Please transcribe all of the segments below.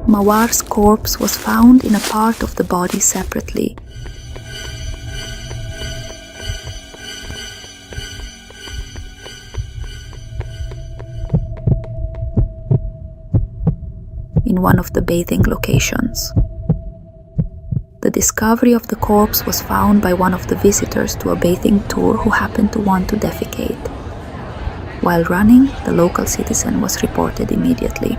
Mawar's corpse was found in a part of the body separately. In one of the bathing locations. The discovery of the corpse was found by one of the visitors to a bathing tour who happened to want to defecate. While running, the local citizen was reported immediately.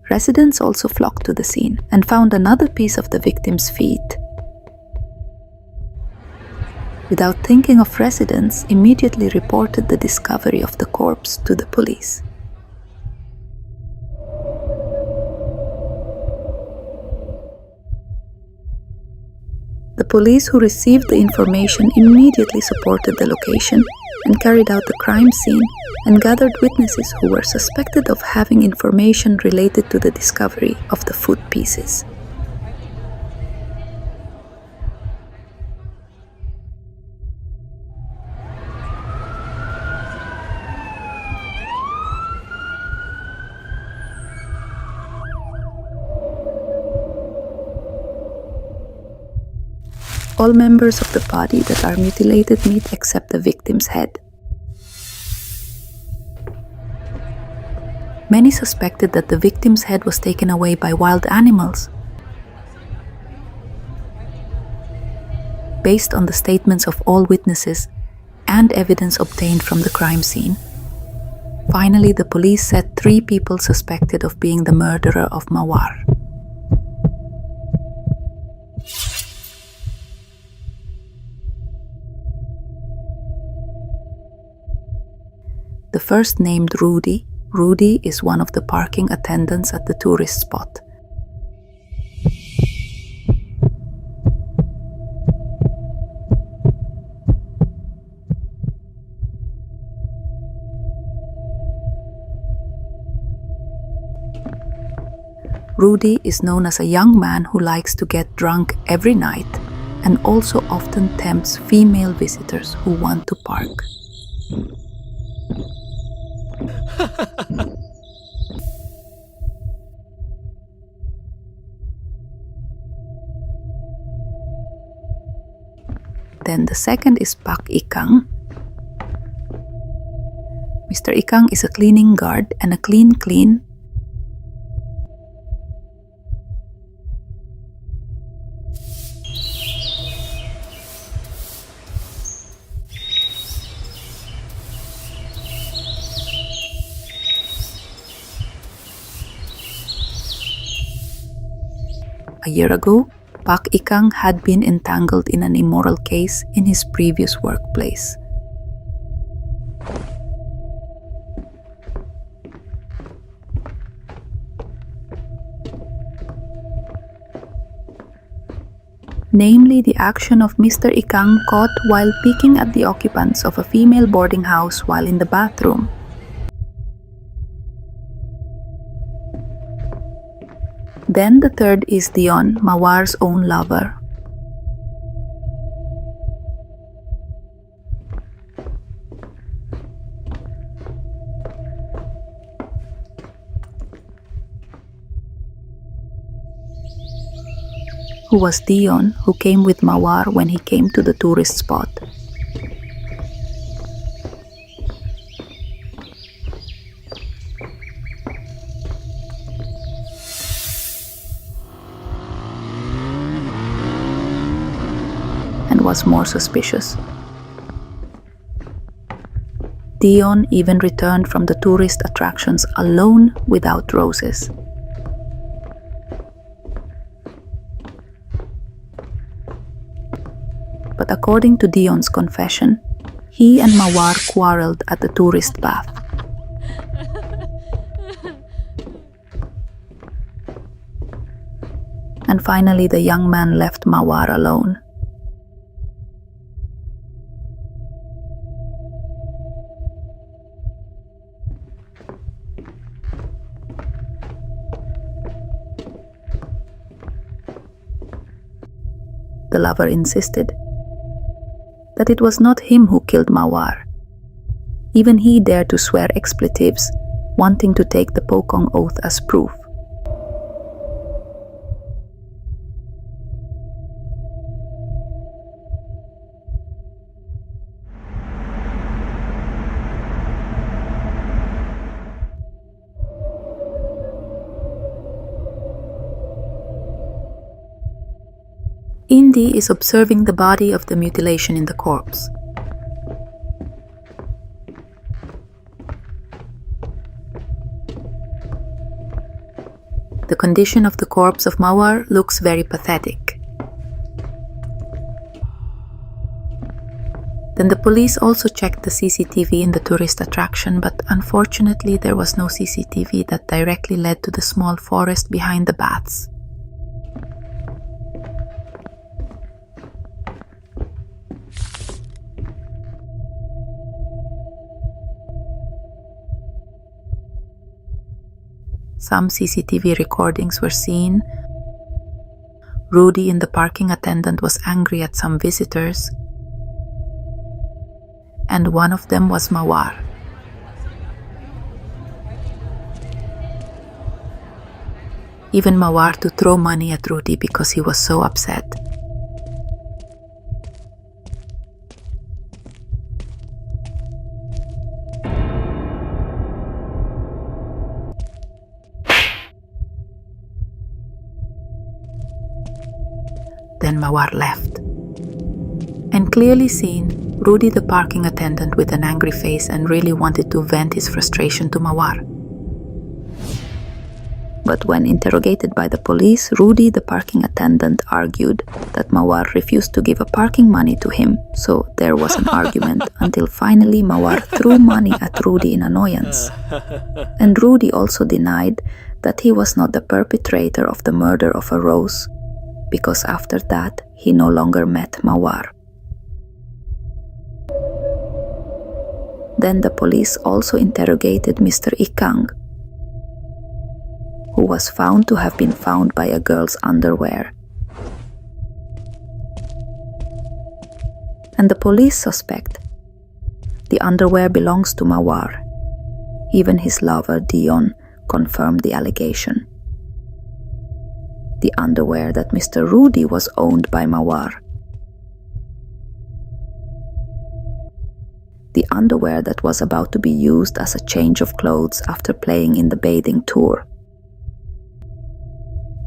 Residents also flocked to the scene and found another piece of the victim's feet. Without thinking of, residents immediately reported the discovery of the corpse to the police. The police who received the information immediately supported the location and carried out the crime scene and gathered witnesses who were suspected of having information related to the discovery of the foot pieces. All members of the body that are mutilated meat except the victim's head. Many suspected that the victim's head was taken away by wild animals. Based on the statements of all witnesses and evidence obtained from the crime scene, finally the police set 3 people suspected of being the murderer of Mawar. The first named Rudy. Rudy is one of the parking attendants at the tourist spot. Rudy is known as a young man who likes to get drunk every night and also often tempts female visitors who want to park. Then the second is Pak Ikang. Mr. Ikang is a cleaning guard and a clean. A year ago, Pak Ikang had been entangled in an immoral case in his previous workplace. Namely, the action of Mr. Ikang caught while peeking at the occupants of a female boarding house while in the bathroom. Then the third is Dion, Mawar's own lover. Who was Dion, who came with Mawar when he came to the tourist spot. Was more suspicious. Dion even returned from the tourist attractions alone without roses. But according to Dion's confession, he and Mawar quarreled at the tourist bath. And finally, the young man left Mawar alone. The lover insisted that it was not him who killed Mawar. Even he dared to swear expletives, wanting to take the Pokong oath as proof Indy is observing the body of the mutilation in the corpse. The condition of the corpse of Mawar looks very pathetic. Then the police also checked the CCTV in the tourist attraction, but unfortunately there was no CCTV that directly led to the small forest behind the baths. Some CCTV recordings were seen. Rudy, the parking attendant, was angry at some visitors, and one of them was Mawar. Even Mawar to throw money at Rudy because he was so upset. Then Mawar left. And clearly seen, Rudy, the parking attendant, with an angry face and really wanted to vent his frustration to Mawar. But when interrogated by the police, Rudy, the parking attendant, argued that Mawar refused to give a parking money to him, so there was an argument until finally Mawar threw money at Rudy in annoyance. And Rudy also denied that he was not the perpetrator of the murder of a Rose, because after that he no longer met Mawar. Then the police also interrogated Mr. Ikang, who was found to have been found by a girl's underwear. And the police suspect the underwear belongs to Mawar. Even his lover, Dion, confirmed the allegation. The underwear that Mr. Rudy was owned by Mawar. The underwear that was about to be used as a change of clothes after playing in the bathing tour.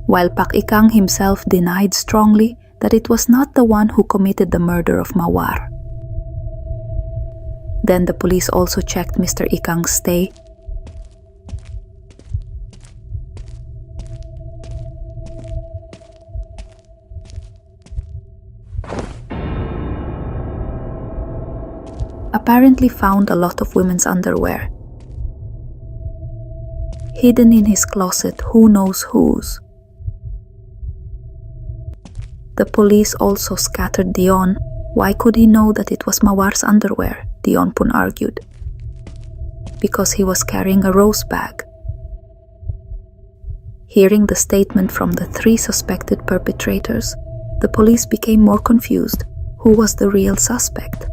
While Pak Ikang himself denied strongly that it was not the one who committed the murder of Mawar. Then the police also checked Mr. Ikang's stay. Apparently found a lot of women's underwear, hidden in his closet, who knows whose. The police also scattered Dion. Why could he know that it was Mawar's underwear? Dion Pun argued. Because he was carrying a rose bag. Hearing the statement from the 3 suspected perpetrators, the police became more confused. Who was the real suspect?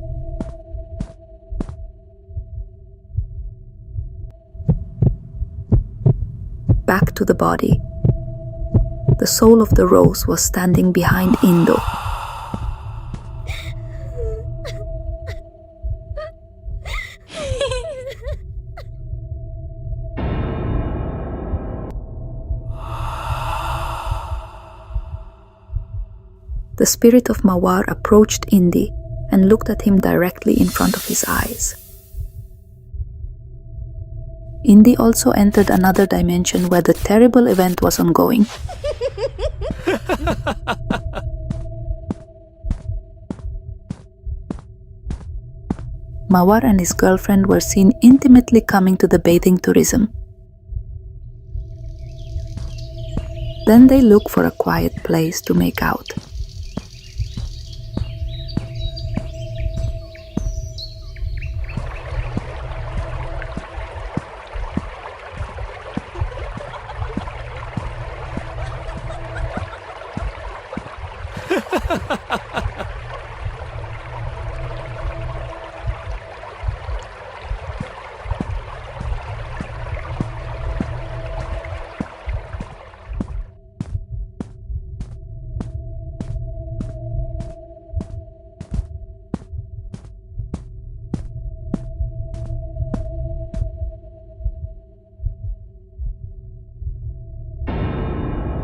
Back to the body. The soul of the rose was standing behind Indo. The spirit of Mawar approached Indy and looked at him directly in front of his eyes. Indy also entered another dimension where the terrible event was ongoing. Mawar and his girlfriend were seen intimately coming to the bathing tourism. Then they look for a quiet place to make out.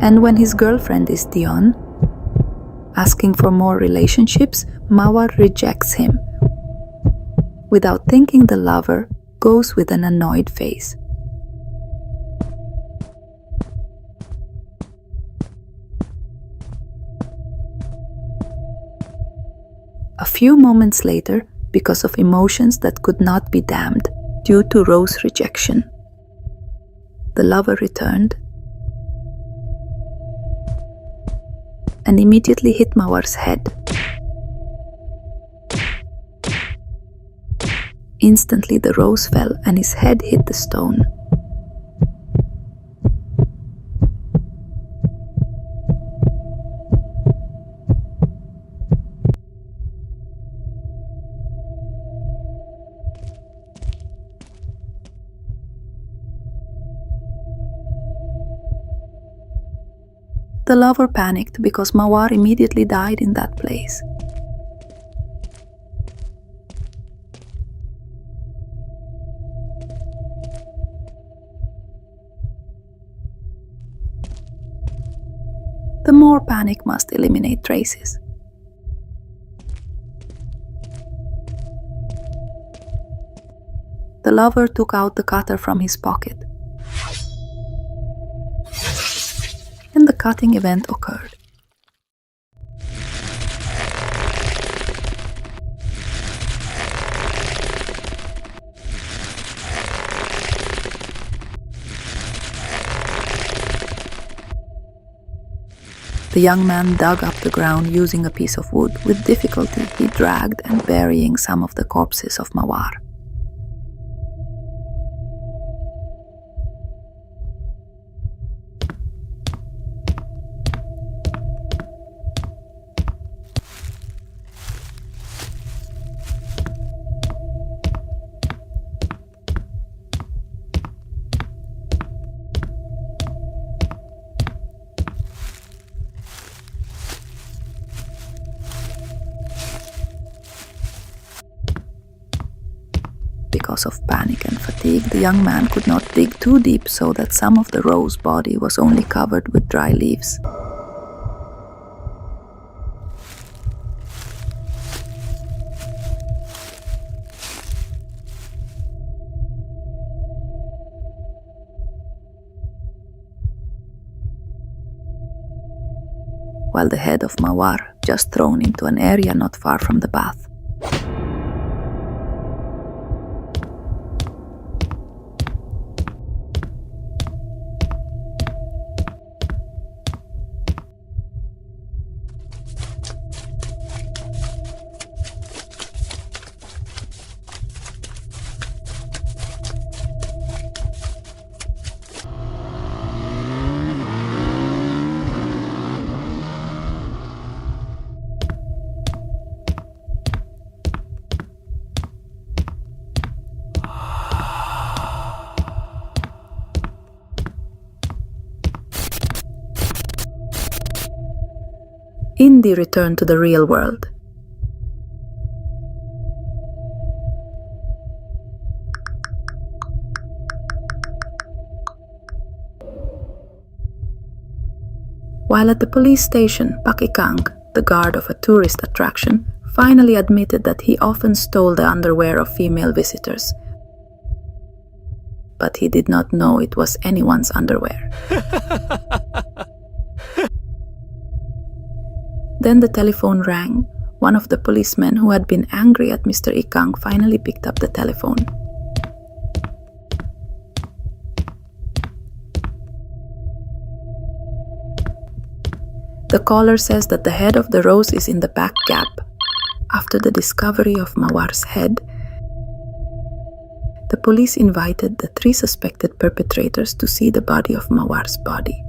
And when his girlfriend is Dion, Asking for more relationships, Mawar rejects him. Without thinking, the lover goes with an annoyed face. A few moments later, because of emotions that could not be damned due to Rose's rejection, the lover returned and immediately hit Mawar's head. Instantly, the rose fell and his head hit the stone. The lover panicked because Mawar immediately died in that place. The more panic must eliminate traces. The lover took out the cutter from his pocket, and the cutting event occurred. The young man dug up the ground using a piece of wood. With difficulty, he dragged and burying some of the corpses of Mawar. Because of panic and fatigue, the young man could not dig too deep, so that some of the rose body was only covered with dry leaves. While the head of Mawar just thrown into an area not far from the bath. Indy returned to the real world. While at the police station, Pakikang, the guard of a tourist attraction, finally admitted that he often stole the underwear of female visitors. But he did not know it was anyone's underwear. Then the telephone rang. One of the policemen who had been angry at Mr. Ikang finally picked up the telephone. The caller says that the head of the rose is in the back gap. After the discovery of Mawar's head, the police invited the 3 suspected perpetrators to see the body of Mawar's body.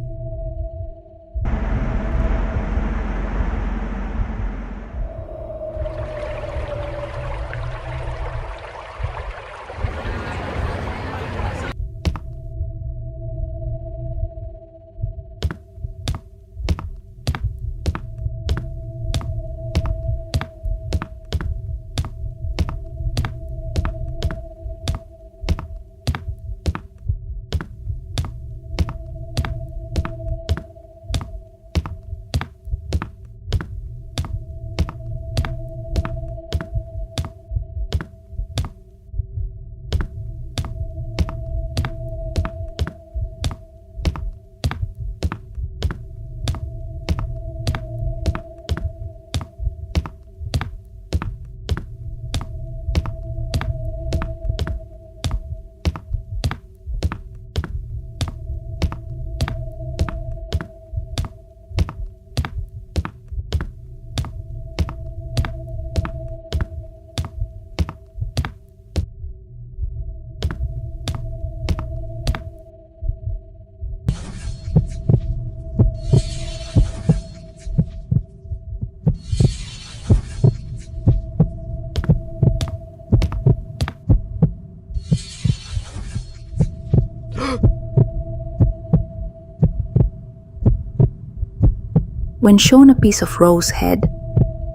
When shown a piece of Rose's head,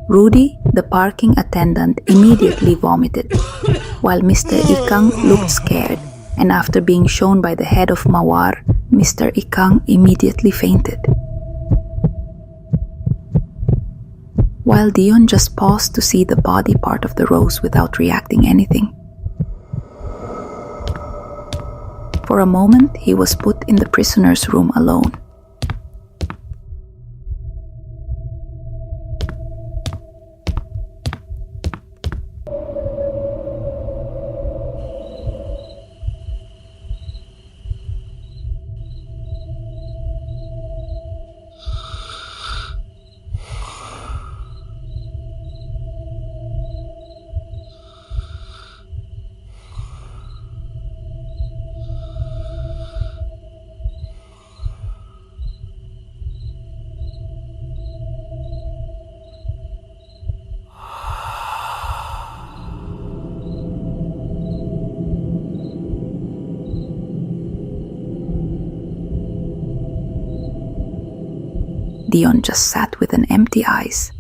Rudy, the parking attendant, immediately vomited, while Mr. Ikang looked scared, and after being shown by the head of Mawar, Mr. Ikang immediately fainted. While Dion just paused to see the body part of the rose without reacting anything. For a moment, he was put in the prisoner's room alone. Dion just sat with an empty eyes.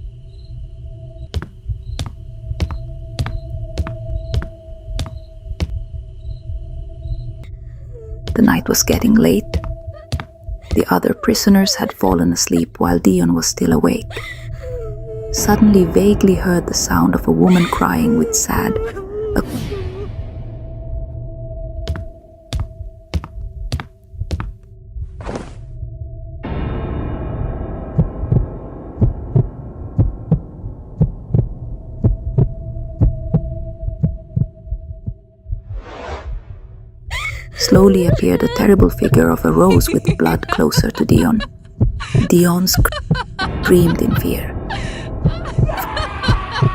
The night was getting late. The other prisoners had fallen asleep while Dion was still awake. Suddenly vaguely heard the sound of a woman crying with sad. Slowly appeared a terrible figure of a rose with blood closer to Dion. Dion screamed in fear.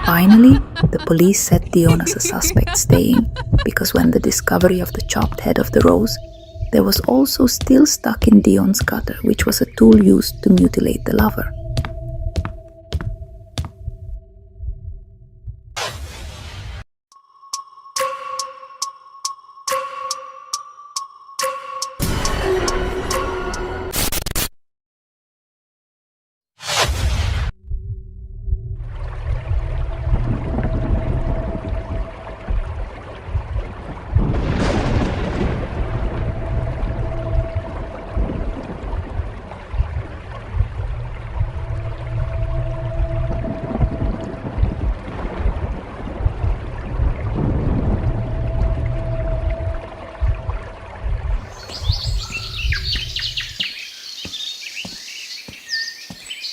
Finally, the police set Dion as a suspect staying, because when the discovery of the chopped head of the rose, there was also still stuck in Dion's cutter, which was a tool used to mutilate the lover.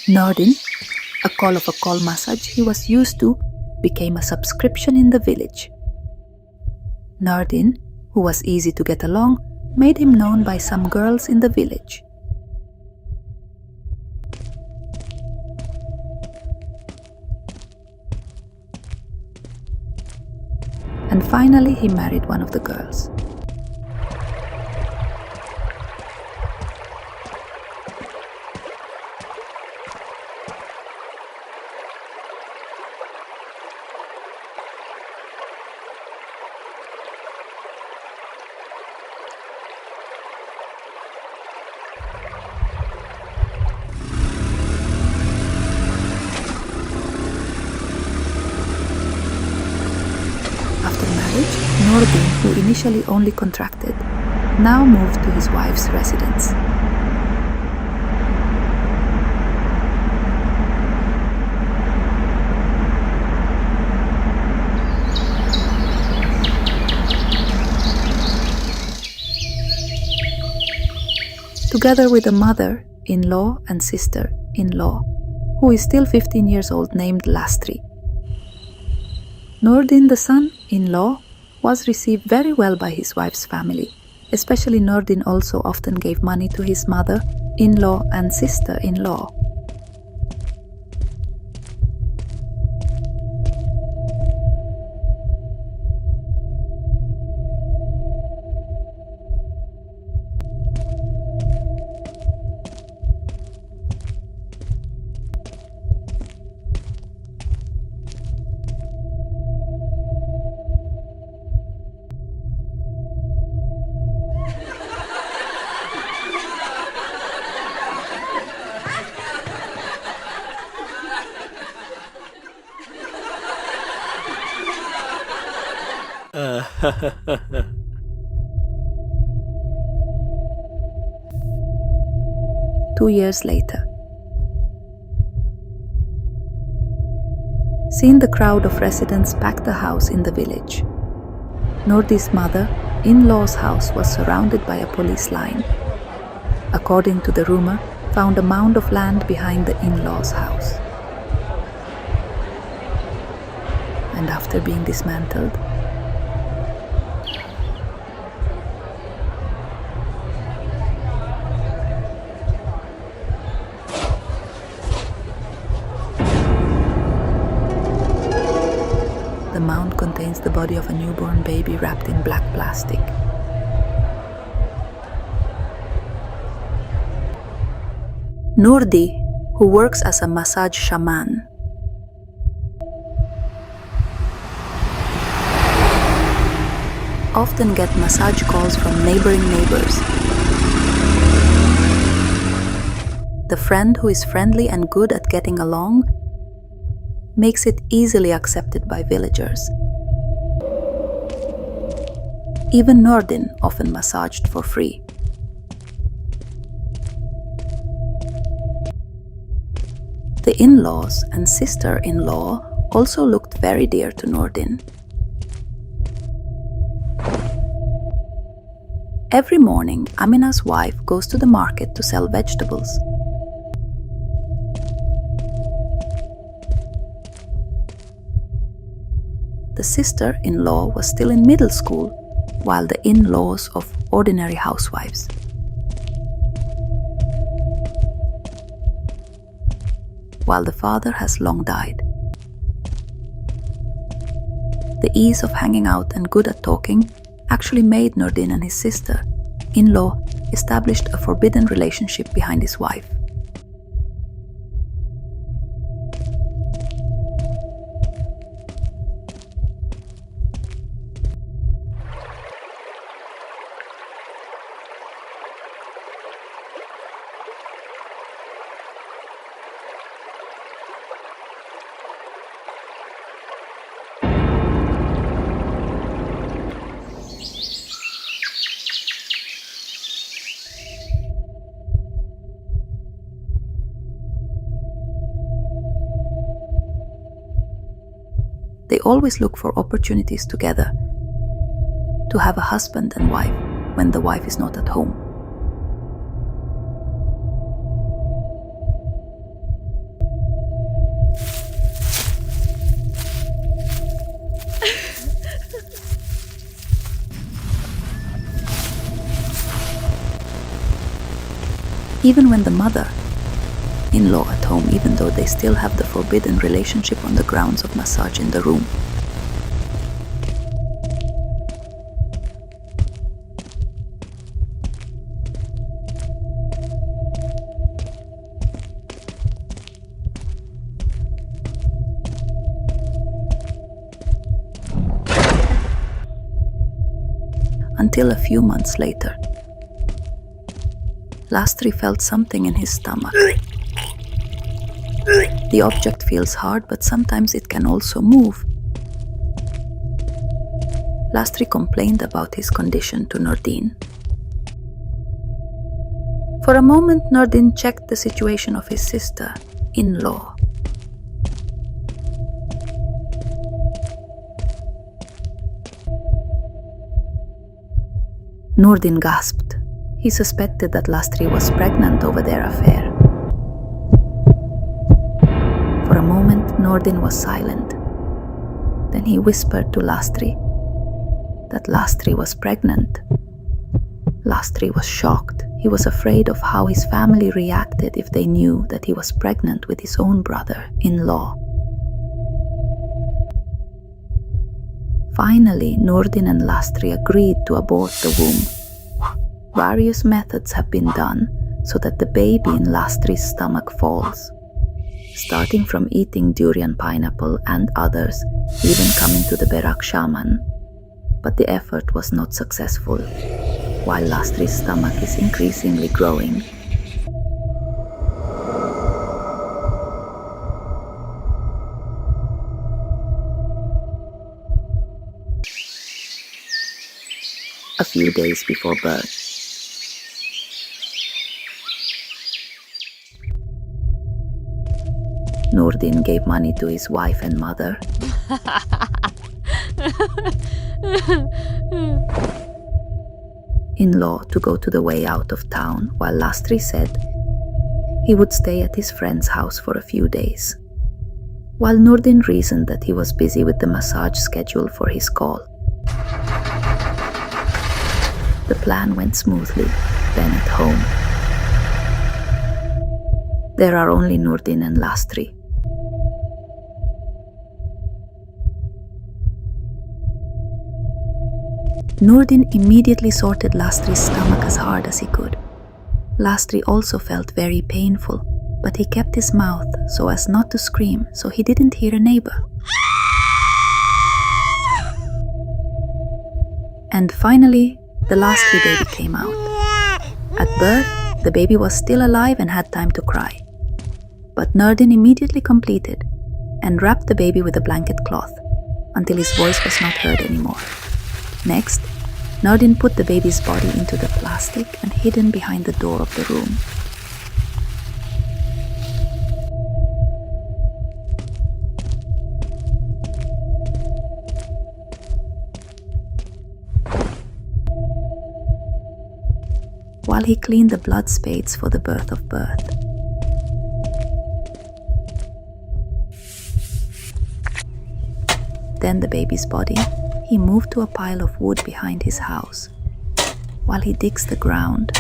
Nordin, a call of a call massage he was used to, became a subscription in the village. Nordin, who was easy to get along, made him known by some girls in the village. And finally he married one of the girls. Nordin, who initially only contracted, now moved to his wife's residence. Together with a mother-in-law and sister-in-law, who is still 15 years old, named Lastri. Nordin, the son-in-law, was received very well by his wife's family. Especially Nordin also often gave money to his mother-in-law and sister-in-law. Two years later. Seeing the crowd of residents pack the house in the village, Nordi's mother, in-law's house was surrounded by a police line. According to the rumor, found a mound of land behind the in-law's house. And after being dismantled, the mound contains the body of a newborn baby wrapped in black plastic. Nordi, who works as a massage shaman, often get massage calls from neighboring neighbors. The friend who is friendly and good at getting along makes it easily accepted by villagers. Even Nordin often massaged for free. The in-laws and sister-in-law also looked very dear to Nordin. Every morning, Amina's wife goes to the market to sell vegetables. The sister-in-law was still in middle school, while the in-laws of ordinary housewives. While the father has long died. The ease of hanging out and good at talking actually made Nordin and his sister-in-law established a forbidden relationship behind his wife. They always look for opportunities together to have a husband and wife when the wife is not at home. Even when the mother-in-law at home, even though they still have the forbidden relationship on the grounds of massage in the room. Until a few months later, Lastri felt something in his stomach. The object feels hard, but sometimes it can also move. Lastri complained about his condition to Nordin. For a moment, Nordin checked the situation of his sister-in-law. Nordin gasped. He suspected that Lastri was pregnant over their affair. For a moment, Nordin was silent. Then he whispered to Lastri that Lastri was pregnant. Lastri was shocked. He was afraid of how his family reacted if they knew that he was pregnant with his own brother-in-law. Finally, Nordin and Lastri agreed to abort the womb. Various methods have been done so that the baby in Lastri's stomach falls, starting from eating durian pineapple and others, even coming to the Berak shaman. But the effort was not successful, while Lastri's stomach is increasingly growing. a few days before birth. Nurdin gave money to his wife and mother. In-law to go to the way out of town, while Lastri said he would stay at his friend's house for a few days. While Nurdin reasoned that he was busy with the massage schedule for his call. The plan went smoothly, then at home. There are only Nurdin and Lastri. Nurdin immediately sorted Lastri's stomach as hard as he could. Lastri also felt very painful, but he kept his mouth so as not to scream, so he didn't hear a neighbor. And finally, the Lastri baby came out. At birth, the baby was still alive and had time to cry. But Nurdin immediately completed and wrapped the baby with a blanket cloth until his voice was not heard anymore. Next, Nurdin put the baby's body into the plastic and hidden behind the door of the room. While he cleaned the blood spades for the birth of birth. Then the baby's body he moved to a pile of wood behind his house, while he digs the ground,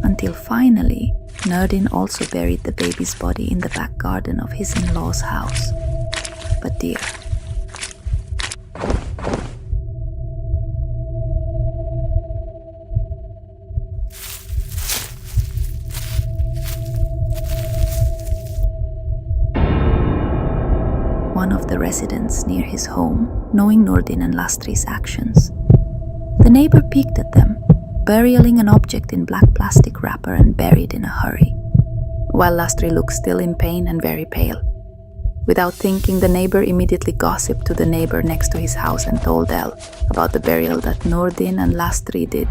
until finally Nurdin also buried the baby's body in the back garden of his in-law's house. But dear, one of the residents near his home, knowing Nurdin and Lastri's actions. The neighbor peeked at them, burialing an object in black plastic wrapper and buried in a hurry, while Lastri looked still in pain and very pale. Without thinking, the neighbor immediately gossiped to the neighbor next to his house and told Elle about the burial that Nurdin and Lastri did,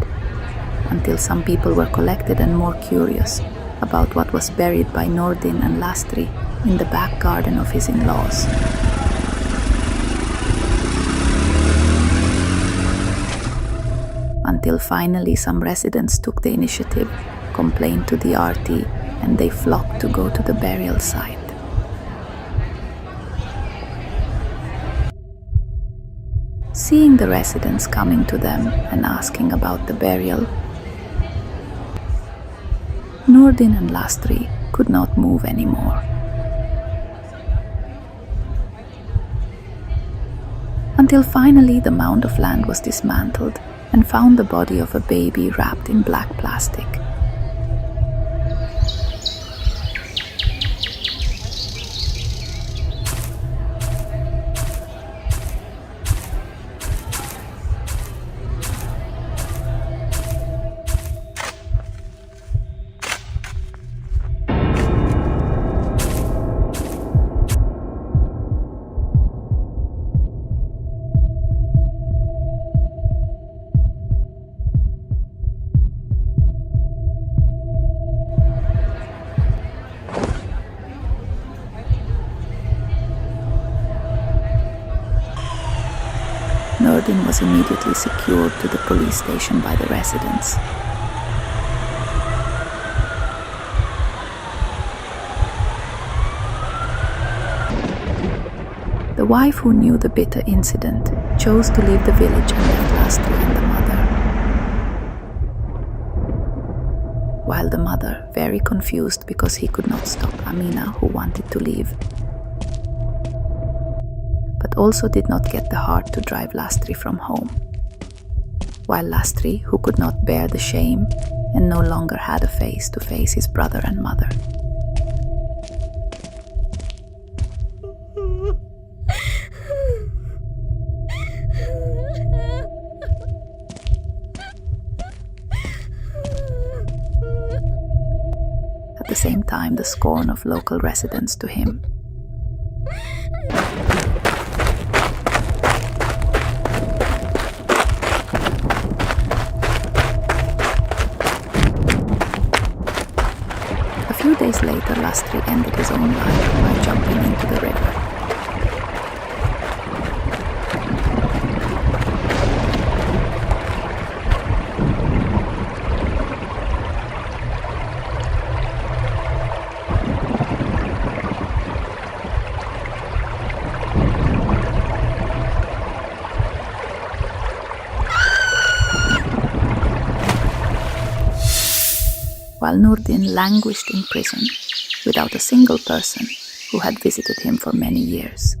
until some people were collected and more curious about what was buried by Nurdin and Lastri in the back garden of his in-laws. Until finally some residents took the initiative, complained to the RT, and they flocked to go to the burial site. Seeing the residents coming to them and asking about the burial, Nurdin and Lastri could not move anymore. Until finally the mound of land was dismantled and found the body of a baby wrapped in black plastic. Nurdin was immediately secured to the police station by the residents. The wife, who knew the bitter incident, chose to leave the village and left Lastri and the mother. While the mother, very confused because he could not stop Amina, who wanted to leave, but also did not get the heart to drive Lastri from home. While Lastri, who could not bear the shame and no longer had a face to face his brother and mother. At the same time, the scorn of local residents to him. few days later, Lastri ended his own life by jumping into the river. While Nurdin languished in prison without a single person who had visited him for many years.